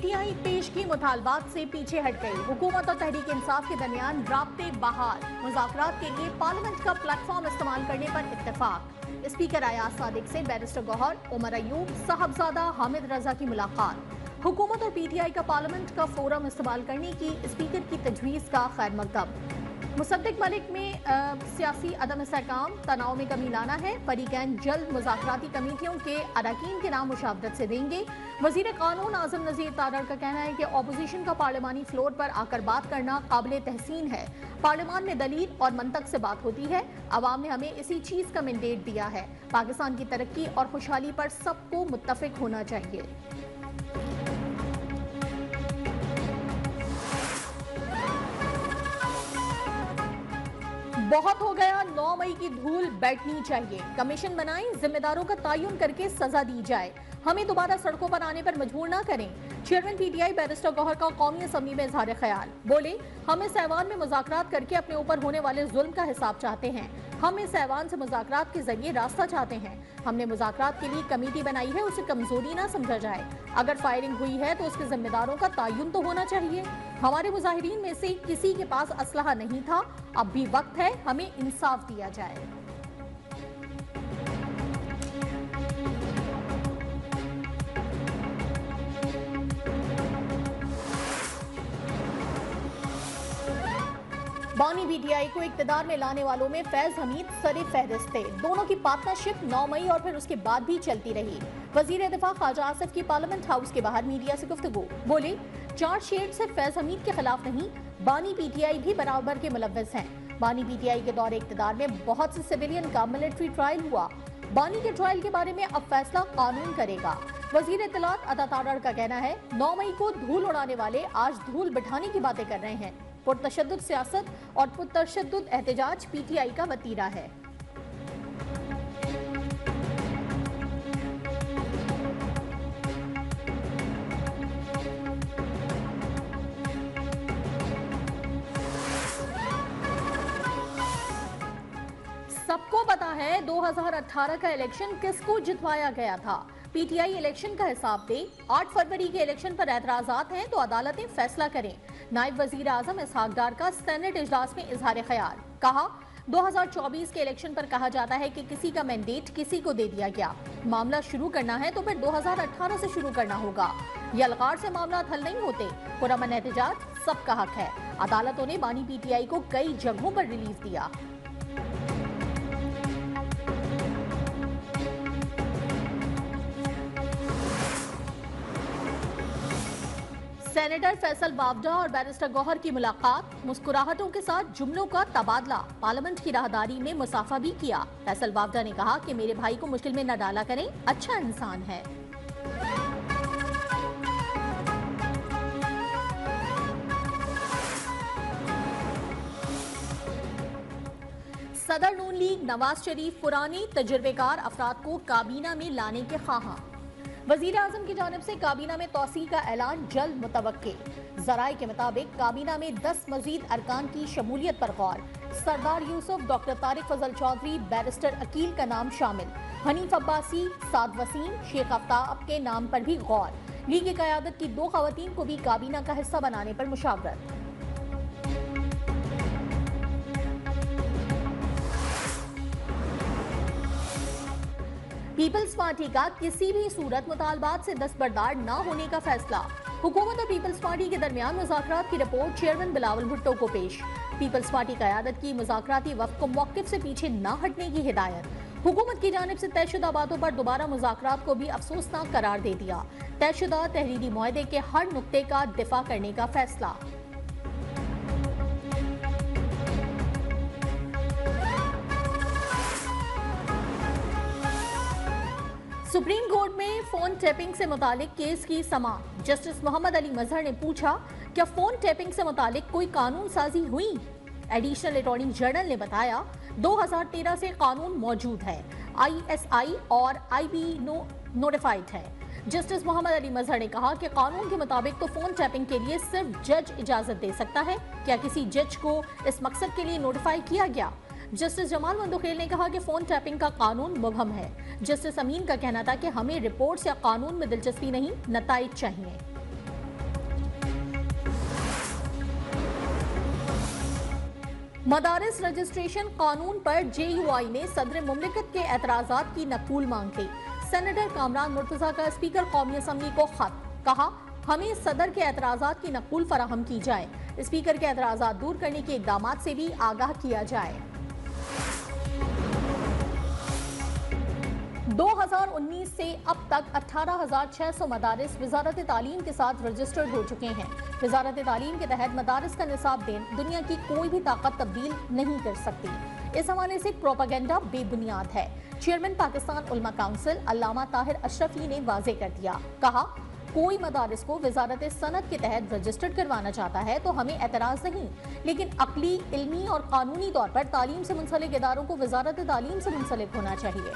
PTI पेशगी मुतालबात से पीछे हट गई। हुकूमत और तहरीक इंसाफ के दरमियान राब्ते बहाल। मुज़ाकरात के लिए पार्लियामेंट का प्लेटफॉर्म इस्तेमाल करने पर इत्तेफाक। स्पीकर अयाज सादिक से बैरिस्टर गौहर, उमर अयूब, साहबजादा हामिद रजा की मुलाकात। हुकूमत और पीटीआई का पार्लियामेंट का फोरम इस्तेमाल करने की स्पीकर की तजवीज़ का खैर मकदम। मुसद्दिक मलिक में सियासी अदम इस्तेहकाम, तनाव में कमी लाना है। फरीकैन जल्द मुज़ाकराती कमेटियों के अरकान के नाम मुशावरत से देंगे। वज़ीर कानून आज़म नज़ीर तारड़ का कहना है कि अपोजिशन का पार्लिमानी फ्लोर पर आकर बात करना काबिल तहसीन है। पार्लियामान में दलील और मंतक से बात होती है। अवाम ने हमें इसी चीज़ का मैंडेट दिया है। पाकिस्तान की तरक्की और खुशहाली पर सबको मुत्तफिक होना चाहिए। बहुत हो गया, 9 मई की धूल बैठनी चाहिए। कमीशन बनाएं, जिम्मेदारों का तयन करके सजा दी जाए। हमें दोबारा सड़कों पर आने पर मजबूर ना करें। चेयरमैन पीटीआई बैरिस्टर गौहर का कौमी असम्बली में इजहार ख्याल। बोले, हम इस ऐवान में मुज़ाकरात करके अपने ऊपर होने वाले जुल्म का हिसाब चाहते हैं। हम इस ऐवान से मुज़ाकरात के जरिए रास्ता चाहते हैं। हमने मुज़ाकरात के लिए कमेटी बनाई है, उसे कमजोरी ना समझा जाए। अगर फायरिंग हुई है तो उसके जिम्मेदारों का तयन तो होना चाहिए। हमारे मुजाहिरीन में से किसी के पास असलहा नहीं था। अब भी वक्त है, हमें इंसाफ दिया जाए। बानी पीटीआई को इक्तदार में लाने वालों में फैज हमीद सरे फहरिस्त थे। दोनों की पार्टनरशिप 9 मई और फिर उसके बाद भी चलती रही। वजीर दिफा ख्वाजा आसिफ की पार्लियामेंट हाउस के बाहर मीडिया से गुफ्तगू। बोले, चार्जशीट से फैज हमीद के खिलाफ नहीं, बानी पीटीआई भी बराबर के मुलव्वस हैं। बानी पीटीआई के दौरे इक्तदार में बहुत से सिविलियन का मिलिट्री ट्रायल हुआ। बानी के ट्रायल के बारे में अब फैसला कानून करेगा। वजीर इत्तलात अता तारड़ का कहना है, 9 मई को धूल उड़ाने वाले आज धूल बिठाने की बातें कर रहे हैं। पुरतशद्दुद सियासत और पुरतशद्दुद एहतजाज पीटीआई का वतीरा है। सबको पता है 2018 का इलेक्शन किसको जितवाया गया था। पीटीआई इलेक्शन का हिसाब दे। 8 फरवरी के इलेक्शन पर एतराजात हैं तो अदालतें फैसला करें। नायब वजीर आजम इसहाक डार का सेनेट इजलास में इजहार ख्याल। कहा, 2024 के इलेक्शन पर कहा जाता है कि किसी का मैंडेट किसी को दे दिया गया। मामला शुरू करना है तो फिर 2018 से शुरू करना होगा। यलगार से मामला हल नहीं होते। पुरअमन एहतजाज सबका हक है। अदालतों ने बानी पीटीआई को कई जगहों पर रिलीफ दिया। सेनेटर फैसल बावडा और बैरिस्टर गौहर की मुलाकात। मुस्कुराहटों के साथ जुमलों का तबादला। पार्लियामेंट की राहदारी में मुसाफा भी किया। फैसल बावडा ने कहा कि मेरे भाई को मुश्किल में न डाला करें, अच्छा इंसान है। सदर नून लीग नवाज शरीफ पुरानी तजुर्बेकार अफराद को काबीना में लाने के ख्वाहां। वजीर आजम की जानिब से काबीना में तौसी का ऐलान जल्द मुतवक्के। जराए के मुताबिक काबीना में 10 मजीद अरकान की शमूलियत पर गौर। सरदार यूसुफ, डॉक्टर तारिक फजल चौधरी, बैरिस्टर अकील का नाम शामिल। हनीफ अब्बासी, साद वसीम, शेख आफ्ताब के नाम पर भी गौर। लीग की क़यादत की 2 खवातीन को भी काबीना का हिस्सा बनाने पर मुशावरत। पीपल्स पार्टी का किसी भी सूरत मुतालबात से दस्तबरदार न होने का फैसला। हुकूमत और पीपल्स पार्टी के दरमियान मुज़ाकरात की रिपोर्ट चेयरमैन बिलावल भुट्टो को पेश। पीपल्स पार्टी क़यादत की मुज़ाकराती वफ़्द को मौक़िफ़ से पीछे न हटने की हिदायत। हुकूमत की जानिब से तयशुदा बातों पर दोबारा मुज़ाकरात को भी अफसोसनाक करार दे दिया। तयशुदा तहरीरी मुआहदे के हर नुक्ते का दिफा करने का फैसला। सुप्रीम कोर्ट में फोन टैपिंग से मुतालिक केस की समाअत। जस्टिस मोहम्मद अली मजहर ने पूछा, क्या फोन टैपिंग से मुतालिक कोई कानून साजी हुई? एडिशनल अटॉर्नी जनरल ने बताया, 2013 से कानून मौजूद है। ISI और IB नोटिफाइड है। जस्टिस मोहम्मद अली मजहर ने कहा कि कानून के मुताबिक तो फोन टैपिंग के लिए सिर्फ जज इजाजत दे सकता है। क्या किसी जज को इस मकसद के लिए नोटिफाई किया गया? जस्टिस जमाल मंदुखेल ने कहा कि फोन टैपिंग का कानून मुबहम है। जस्टिस अमीन का कहना था कि हमें रिपोर्ट्स या कानून में दिलचस्पी नहीं, नताइज चाहिए। मदारिस रजिस्ट्रेशन कानून पर JUI ने सदर मुमलिकत के एतराजात की नकूल मांग ली। सेनेटर कामरान मुर्तजा का स्पीकर कौमी असम्बली को खत, कहा हमें सदर के एतराजात की नकूल फराहम की जाए, स्पीकर के एतराजात दूर करने के इकदाम से भी आगाह किया जाए। 2019 से अब तक 18,600 मदारिस वजारत तालीम के साथ रजिस्टर्ड हो चुके हैं। वजारत तालीम के तहत मदारिस का निसाब दुनिया की कोई भी ताकत तब्दील नहीं कर सकती। इस हवाले से प्रोपेगेंडा बेबुनियाद है। चेयरमैन पाकिस्तान उलमा काउंसिल अल्लामा ताहिर अशरफी ने वाजे कर दिया, कहा कोई मदारिस को वजारत सनत के तहत रजिस्टर्ड करवाना चाहता है तो हमें एतराज नहीं, लेकिन अकली, इल्मी और कानूनी तौर पर तालीम से मुंसलिक इदारों को वजारत तालीम से मुंसलिक होना चाहिए।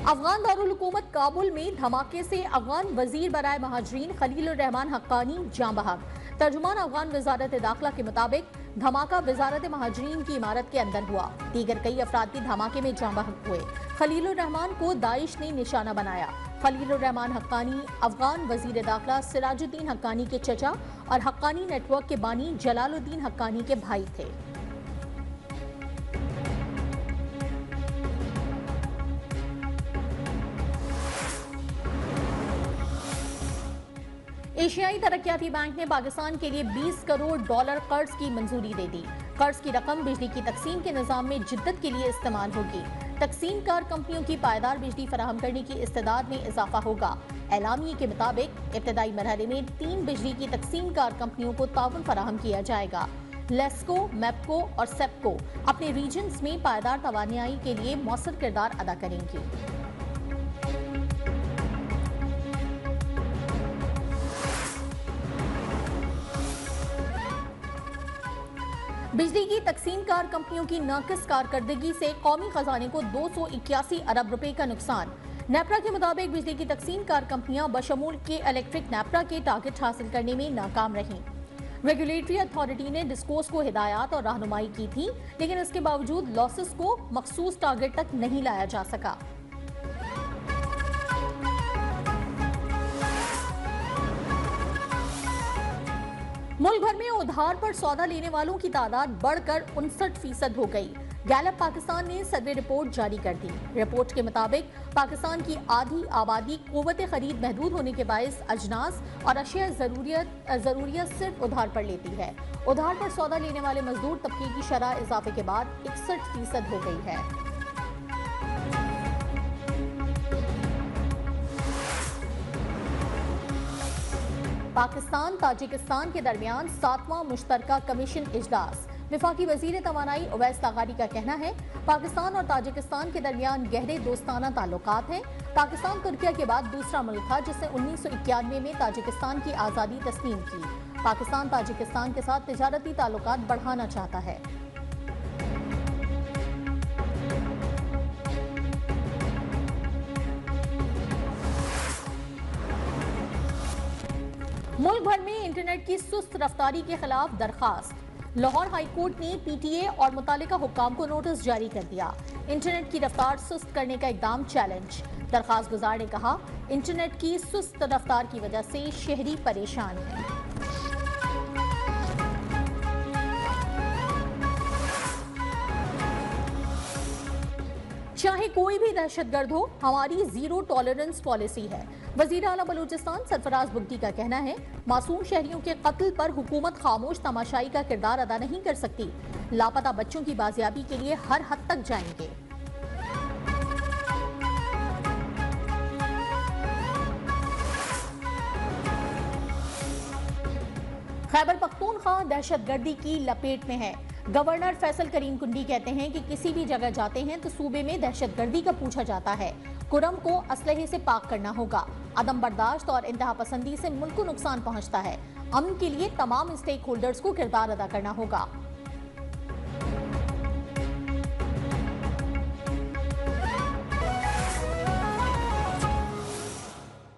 अफगान दारुल हुकूमत काबुल में धमाके से अफगान वजीर बराए महाजरीन खलील रहमान हक्कानी जाँ बहक। तर्जुमान अफगान वजारत दाखिला के मुताबिक धमाका वजारत महाजरीन की इमारत के अंदर हुआ। दीगर कई अफराद भी धमाके में जाँ बहक हुए। खलील रहमान को दाइश ने निशाना बनाया। खलील रहमान हक्कानी अफगान वजीर दाखिला सिराजुद्दीन हक्कानी के चचा और हक्कानी नेटवर्क के बानी जलालुद्दीन हक्कानी के भाई थे। एशियाई तरक्याती बैंक ने पाकिस्तान के लिए $20 करोड़ कर्ज की मंजूरी दे दी। कर्ज की रकम बिजली की तकसीम के निजाम में जिद्दत के लिए इस्तेमाल होगी। तकसीम कार कंपनियों की पायदार बिजली फराहम करने की इस्तेदाद में इजाफा होगा। एलामिये के मुताबिक इब्तदाई मरहले में 3 बिजली की तकसीम कार कंपनियों को ताउन फराहम किया जाएगा। लेस्को, मैप्को और सेप्को अपने रीजन्स में पायदार तवानाई के लिए मौसर किरदार अदा करेंगी। बिजली की तकसीम कार कंपनियों की नाकिस कारकर्दगी से कौमी खजाने को 281 अरब रुपए का नुकसान। नेपरा के मुताबिक बिजली की तकसीम कार कंपनियां बशमूल के इलेक्ट्रिक नेपरा के टारगेट हासिल करने में नाकाम रहीं। रेगुलेटरी अथॉरिटी ने डिस्कोस को हिदायत और रहनुमाई की थी, लेकिन इसके बावजूद लॉसेस को मखसूस टारगेट तक नहीं लाया जा सका। मुल्क भर में उधार पर सौदा लेने वालों की तादाद बढ़कर 59% हो गई। गैलप पाकिस्तान ने सर्वे रिपोर्ट जारी कर दी। रिपोर्ट के मुताबिक पाकिस्तान की आधी आबादी कुव्वत खरीद महदूद होने के बायस अजनास और अशिया जरूरियत सिर्फ उधार पर लेती है। उधार पर सौदा लेने वाले मजदूर तबके की शरह इजाफे के बाद 61% हो गई है। पाकिस्तान ताजिकिस्तान के दरमियान 7वां मुश्तरका कमीशन इजलास। वफाकी वजीर तवानाई उवैस लगारी का कहना है पाकिस्तान और ताजिकिस्तान के दरमियान गहरे दोस्ताना ताल्लुकात हैं। पाकिस्तान तुर्किया के बाद दूसरा मुल्क था जिसने 1991 में ताजिकिस्तान की आज़ादी तस्लीम की। पाकिस्तान ताजिकिस्तान के साथ तिजारती ताल्लुकात बढ़ाना चाहता है। मुल्क भर में इंटरनेट की सुस्त रफ्तारी के खिलाफ दरखास्त। लाहौर हाई कोर्ट ने PTA और मुतालिका हुक्काम को नोटिस जारी कर दिया। इंटरनेट की रफ्तार सुस्त करने का इकदाम चैलेंज। दरखास्त गुजार ने कहा इंटरनेट की सुस्त रफ्तार की वजह से शहरी परेशान हैं। चाहे कोई भी दहशतगर्द हो, हमारी जीरो टॉलरेंस पॉलिसी है। वजीर आला बलूचिस्तान सरफराज बुगटी का कहना है मासूम शहरियों के कत्ल पर हुकूमत खामोश तमाशाई का किरदार अदा नहीं कर सकती। लापता बच्चों की बाजियाबी के लिए हर हद तक जाएंगे। खैबर पख्तूनख्वा दहशतगर्दी की लपेट में है। गवर्नर फैसल करीम कुंडी कहते हैं कि किसी भी जगह जाते हैं तो सूबे में दहशतगर्दी का पूछा जाता है। कुरम को असलहे से पाक करना होगा। अदम बर्दाश्त और इंतहा पसंदी से मुल्क को नुकसान पहुंचता है। अमन के लिए तमाम स्टेक होल्डर्स को किरदार अदा करना होगा।